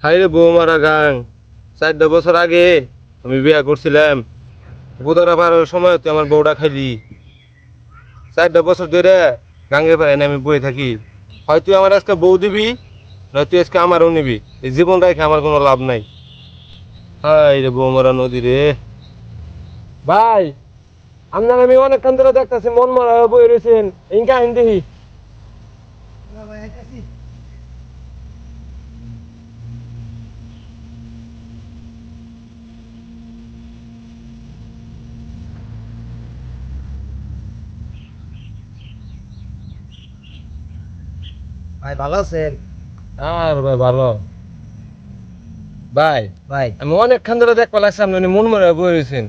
হাইরে বৌমারা গাং 4 বছর আগে আমি বিয়া করছিলাম। গোদারা পারার সময় তুই আমার বউটা খাইলি। 4 বছর ধরে গাঙ্গে পারে না আমি বয়ে থাকি। হয় তুই আমার আজকে বউ দিবি, নয় তুই আজকে আমারও নিবি। এই জীবন রেখে আমার কোনো লাভ নাই। হাই রে বৌমারা নদী রে। ভাই, আপনার আমি অনেকক্ষণ ধরে দেখতেছি মন মরা বই রয়েছেন, ইনকা হিন্দি। ভাই ভালো আছেন? আর ভাই ভালো। ভাই, ভাই আমি অনেকক্ষণ ধরে দেখতে লাগছি আপনি মন মরা বই রয়েছেন।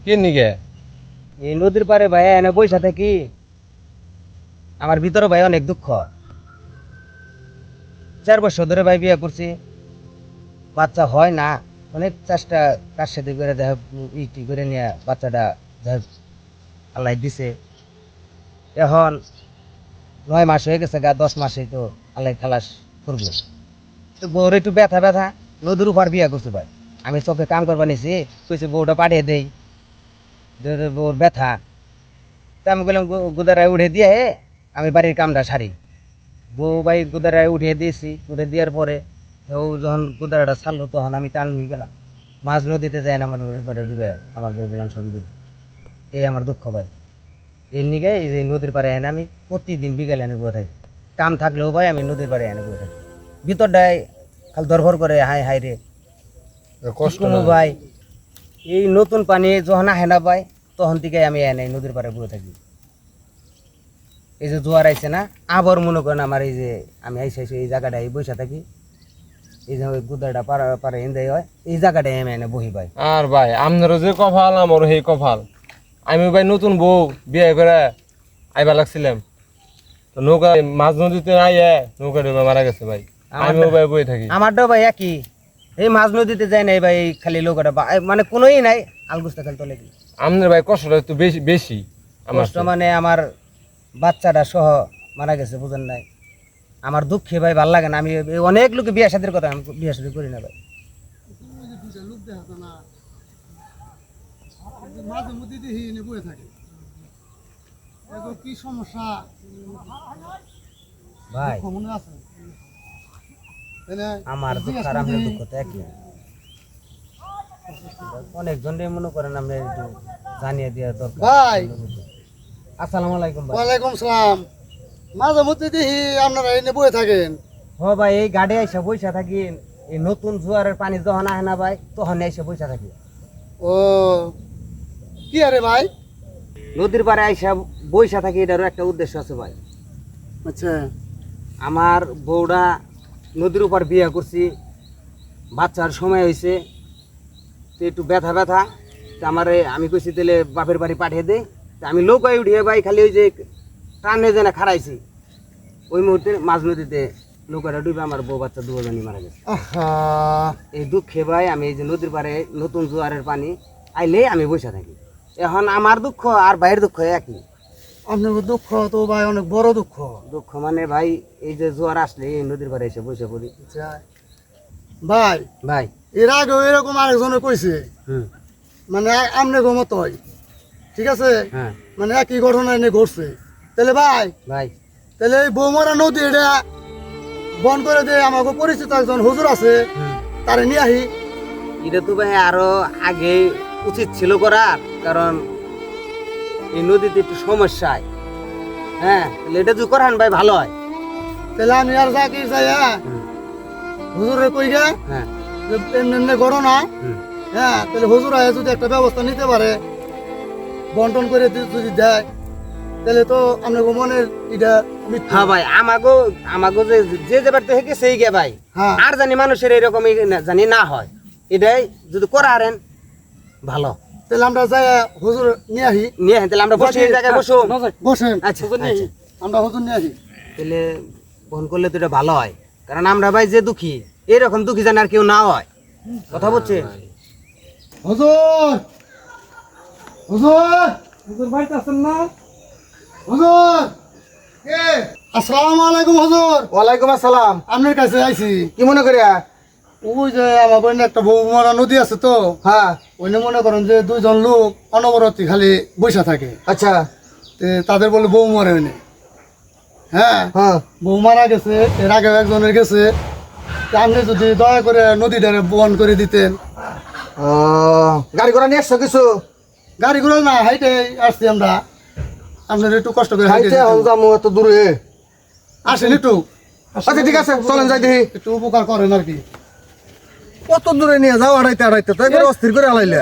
কি নিকে? এই নদীর পারে ভাই এনে বৈশা থাকি, আমার ভিতরে ভাই অনেক দুঃখ। 4 বছর ধরে ভাই বিয়ে করছি, বাচ্চা হয় না। অনেক চেষ্টা কার সাথে করে দেখ ইটি করে নিয়ে বাচ্চাটা আল্লাহ দিছে। এখন 9 মাস হয়ে গেছে, 10 মাসেই তো আল্লাহ খালাস করবো। তো বউর একটু ব্যথা ব্যথা, নদীর উপর বিয়ে করছে ভাই। আমি চোখে কাম করবা নিছি, কইছে বউটা পাঠিয়ে দেই, বউর ব্যথা। তা আমি বললাম গুদারায় উঠে দিয়ে আমি বাড়ির কামটা সারি। বউ ভাই গুদারায় উঠিয়ে দিয়েছি, উঠে দেওয়ার পরে ও যখন গুদারাটা ছাড়লো তখন আমি টান নিয়ে গেলাম, মাছ নদীতে যায় না আমার পাড়ে ডুবে আমার গেলাম সব ডুবে। এই আমার দুঃখ ভাই। এর নিগে এই যে নদীর পাড়ে এনে আমি প্রতিদিন বিকেলে এনে বসে থাকি। কাম থাকলেও ভাই আমি নদীর পাড়ে এনে বসে থাকি। ভিতরটায় খালি ধরফর করে হাই হাই রে কষ্ট কষ্ট ভাই। এই নতুন পানি যখন আহে না ভাই, তখন থেকে আমি এনে নদীর পাড়ে বসে থাকি। এই যে জোয়ার আইছে না, আবার মনে করেন আমার এই যে আমি আইসে এই জায়গাটায় বসে থাকি, এই যে ওই গুদাটা পাড়া পাড়ে এনদাই হয়, এই জায়গাটায় আমি এনে বহি ভাই। আর ভাই আপনারও যে কপাল আমারও সেই কপাল। আমি ভাই নতুন বউ বিয়ে করে আইবা লাগছিলাম, তো নৌকা মাঝ নদীতে আইয়ে নৌকা ডুবে মারা গেছে ভাই। আমিও ভাই বই থাকি। আমারটাও ভাই একই, এই মাঝ নদীতে যায় নাই ভাই, খালি লোকটা মানে কোনোই নাই, আলগুস্তা খালি তলে কি আপনার ভাই কষ্টটা একটু বেশি বেশি আমার কষ্ট। মানে আমার বাচ্চাটা সহ মারা গেছে, বুঝেন নাই? আমার দুঃখে ভাই ভাল লাগে না। আমি অনেক লোকে বিয়ে শাদীর কথা, আমি বিয়ে শাদী করি না ভাই। মাঝে মধ্যে দেখি এনে বয়ে থাকে, কি সমস্যা ভাই মনে আছে? আমার দুঃখ আর আপনার দুঃখ তো একই। অনেকজনই মনে করেন আমরা একটু জানিয়ে দেওয়া দরকার। ভাই আসসালামু আলাইকুম ভাই। ওয়ালাইকুম সালাম। মাঝে মধ্যে দেখি আপনারা এনে বয়ে থাকেন। হ ভাই, এই গাড়ি এসে বৈশা থাকি, এই নতুন জোয়ারের পানি যখন আহে না ভাই, তখন এসে বৈশা থাকি। ও কি আরে ভাই? নদীর পাড়ে আইসা বৈশা থাকি, এটারও একটা উদ্দেশ্য আছে ভাই। আচ্ছা আমার বউটা নদীর উপর বিয়ে করছি, বাচ্চার সময় হয়েছে, তো একটু ব্যথা ব্যথা। তো আমার আমি কইছি তাহলে বাপের বাড়ি পাঠিয়ে দে। তা আমি নৌকায় উঠিয়ে ভাই খালি ওই যে টানে যেন খারাইছি, ওই মুহূর্তে মাঝ নদীতে নৌকাটা ডুবে আমার বউ বাচ্চা দুজনই মারা গেছে। আহা, এই দুঃখে ভাই আমি এই যে নদীর পাড়ে নতুন জোয়ারের পানি আইলে আমি বসে থাকি। এখন আমার দুঃখ আর ভাইয়ের দুঃখ একই। আপনার দুঃখ তো ভাই অনেক বড় দুঃখ। দুঃখ মানে ভাই এই যে জোয়ার আসলে এই নদীর পাড়ে এসে বসে পড়ি আচ্ছা ভাই, ভাই। এর আগেও এরকম আরেকজনে কইছে, হুম। মানে আমনে মতোই, ঠিক আছে? হ্যাঁ মানে একই ঘটনা এনে ঘটছে। তাহলে ভাই, ভাই। তাহলে এই বৌমারা নদী এটা বন্ধ করে দিয়ে আমাকে পরিচিত একজন হুজুর আছে, তারে নিয়ে আহি। এটা তো ভাই আরো আগে উচিত ছিল করার, কারণ এই নদীতে একটু সমস্যায়। হ্যাঁ, তাহলে এটা যদি করান ভাই ভালো হয়। তাহলে আমি আর যাকে যাই, হ্যাঁ হুজুরে কই গে হ্যাঁ যে এমনি ঘটনা, হুম। হ্যাঁ তাহলে হুজুর আয়া যদি একটা ব্যবস্থা নিতে পারে, বন্টন করে যদি দেয়, তাহলে তো আপনাকে মনের এটা মিথ্যা। হ্যাঁ ভাই, আমাগো আমাগো যে যে যে বাড়তে থেকে সেই গে ভাই। হ্যাঁ আর জানি মানুষের এরকমই জানি না হয়, এটাই যদি করারেন ভালো। তাহলে আমরা যাই হুজুর নিয়ে আহি। নিয়ে তাহলে আমরা বসে এই জায়গায় বসো। বসেন, আচ্ছা আচ্ছা। আমরা হুজুর নিয়ে আহি। তাহলে ফোন করলে তো এটা ভালো হয়, কারণ আমরা ভাই যে দুঃখী, এরকম দুঃখী যেন আর কেউ না হয়। কথা বলছে হুজুর, হুজুর, হুজুর বাড়িতে আছেন না? হুজুর, কে? আসসালামু আলাইকুম হুজুর। ওয়ালাইকুম আসসালাম। আপনার কাছে আইছি। কি মনে করিয়া? ওই যে আমার বোন একটা বৌমারা নদী আছে তো, হ্যাঁ ওইনে মনে করেন যে দুইজন লোক অনবরত খালি বৈশা থাকে, আচ্ছা তাদের বলে বউ মরে হয়নি। হ্যাঁ, হ্যাঁ বউ মারা গেছে, এর আগে একজনের গেছে। তা আপনি যদি দয়া করে নদীটারে বন্ধ করে দিতেন। গাড়ি ঘোড়া নিয়ে আসছো কিছু? গাড়ি ঘোড়া না, হাইটে আসছি আমরা, আপনার একটু কষ্ট করে হাইটে হাইটে হন যামু এত দূরে। আসেন একটু, আচ্ছা ঠিক আছে চলেন যাই দেখি। একটু উপকার করেন আর কি। কত দূরে নিয়ে যাও আড়াইতে আড়াইতে তো একবার অস্থির করে আলাইলে।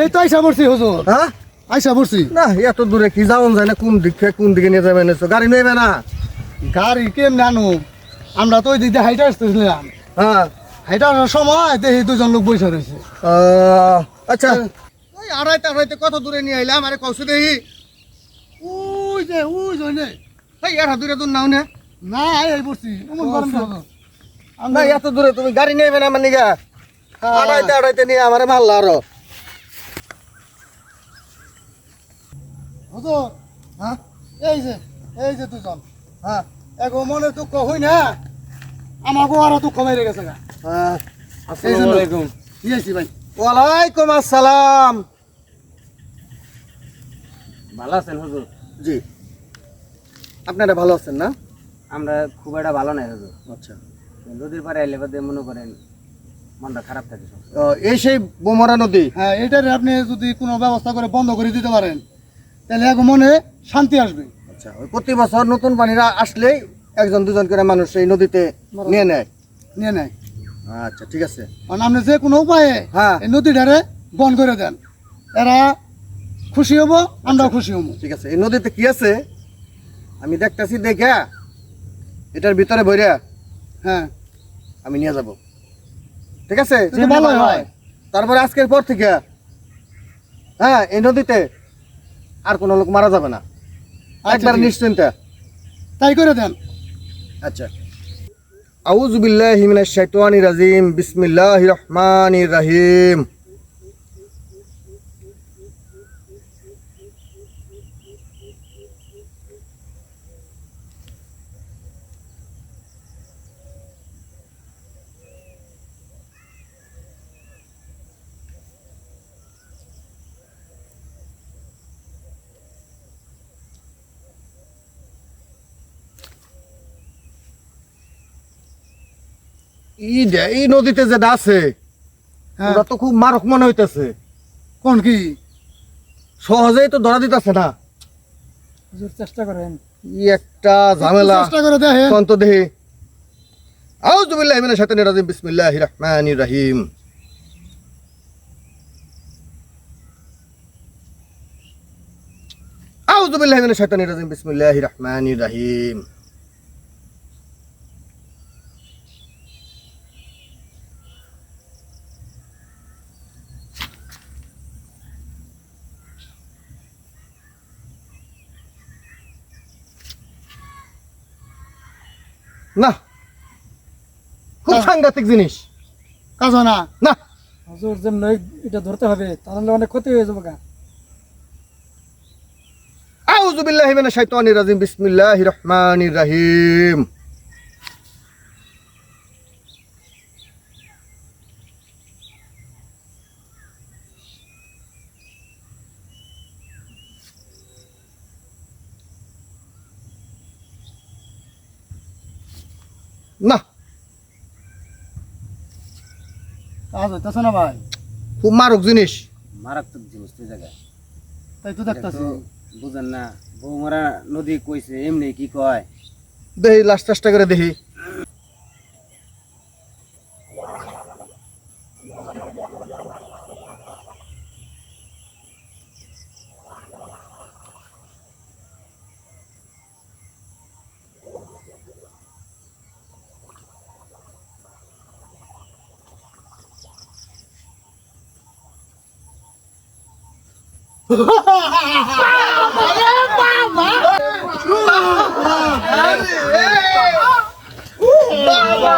এই তো আইসা পড়ছি হুজুর, হ্যাঁ আইসা পড়ছি। না এত দূরে কি যাওন যায় না, কোন দিকে নিয়ে যাবেন? গাড়ি নেবে না? গাড়ি কেমনে আনো, আমরা তো ওই দিক দিয়ে হাইটে আসতেছিলাম, হ্যাঁ হাইটে আসার সময় দেখি দুজন লোক বসে রয়েছে। আচ্ছা ওই আড়াইতে আড়াইতে কত দূরে নিয়ে আইলাম? আরে কৌশু দেখি। ওই যে ওই নে। এই এত দূরে দূর নাও না। না এই পড়ছি, এমন করেন না হুজুর। না এত দূরে তুমি গাড়ি নেবে না মানে নিগা? আড়াইতে আড়াইতে নিয়ে আমারে মারলা আরো। হুজুর, হ্যাঁ এই যে দুজন, হ্যাঁ এগো মনে দুঃখ হই না, আমাকে আরো দুঃখ মেরে গেছে গা। আসসালামু আলাইকুম। দিয়েছি ভাই। ওয়ালাইকুম আসসালাম। ভালো আছেন হুজুর? জি আপনারা ভালো আছেন না? আমরা খুব একটা ভালো নাই হুজুর। আচ্ছা নদীর পাড়ে এলে বাদে মনে করেন মনটা খারাপ থাকে সব। এই সেই বোমরা নদী। হ্যাঁ, এটার আপনি যদি কোনো ব্যবস্থা করে বন্ধ করে দিতে পারেন, তাহলে এক মনে শান্তি আসবে। আচ্ছা ওই প্রতি বছর নতুন পানিরা আসলেই একজন দুজন করে মানুষ এই নদীতে নিয়ে নেয়। নিয়ে নেয়। আচ্ছা ঠিক আছে। মানে আপনি যে কোনো উপায়ে হ্যাঁ এই নদীটারে বন্ধ করে দেন, এরা খুশি হবো, আমরাও খুশি হবো। ঠিক আছে। এই নদীতে কি আছে আমি দেখতেছি, দেখা এটার ভিতরে ভরিয়া হ্যাঁ, আমি নিয়ে যাব। ঠিক আছে? এটা ভালোই হয়। তারপরে আজকের পর থেকে হ্যাঁ এই নদীতে আর কোনো লোক মারা যাবে না, আচ্ছা, একবার ঠিক আছে। নিশ্চিন্তে। তাই করে দেন। আচ্ছা আউযু বিল্লাহি মিনাশ শাইতানির রাজিম, বিসমিল্লাহির রহমানির রহিম। এই নদীতে যেটা আছে হ্যাঁ, ওটা তো খুব মারক মনে হইতেছে। কোন কি? সহজেই তো ধরা দিতেছে না। হুজুর চেষ্টা করেন, কি একটা ঝামেলা। চেষ্টা করে দেখেন। কোন তো দেখি। আউযু বিল্লাহি মিনাশ শাইতানির রাজিম, বিসমিল্লাহির রহমানির রহিম। আউযু বিল্লাহি মিনাশ শাইতানির রাজিম, বিসমিল্লাহির রহমানির রহিম। না খুব সাংঘাতিক জিনিস। কাজ হয় না। না হুজুর যেমন এটা ধরতে হবে, তাহলে অনেক ক্ষতি হয়ে যাবে গা। আউযু বিল্লাহি মিনাশ শাইতানির রাজিম, বিসমিল্লাহির রহমানির রহিম। না কাজ হইতেছে না ভাই। খুব মারক জিনিস। মারাত্মক জিনিস তো জায়গায়। তাই তো দেখতেছি। বুঝেন না, বৌমারা নদী কইছে এমনি কি কয়। দেখি লাস্ট চেষ্টা করে দেখি। বাবা